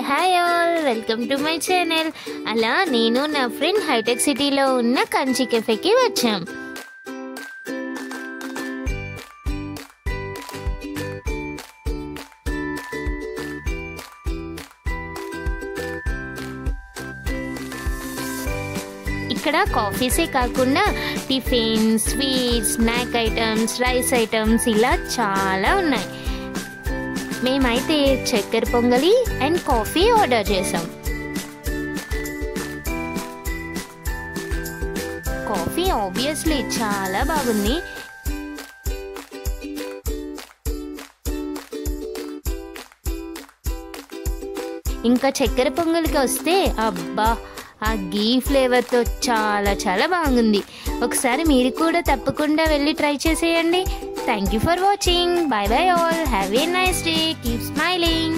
Hi all, welcome to my channel. అలా నేను నా ఫ్రెండ్ హైటెక్ సిటీలో ఉన్న కంచి కెఫేకి వచ్చాం. ఇక్కడ కాఫీసే కాకుండా tiffin, sweets, snack items, rice items ఇలా చాలా ఉన్నాయి. మేమైతే చక్కెర పొంగలి అండ్ కాఫీ ఆర్డర్ చేసాం. కాఫీ ఆబ్వియస్లీ చాలా బాగుంది. ఇంకా చక్కెర పొంగలికి వస్తే అబ్బా, ఆ గీ ఫ్లేవర్తో చాలా చాలా బాగుంది. ఒకసారి మీరు కూడా తప్పకుండా వెళ్ళి ట్రై చేసేయండి. Thank you for watching. Bye bye all. Have a nice day. Keep smiling.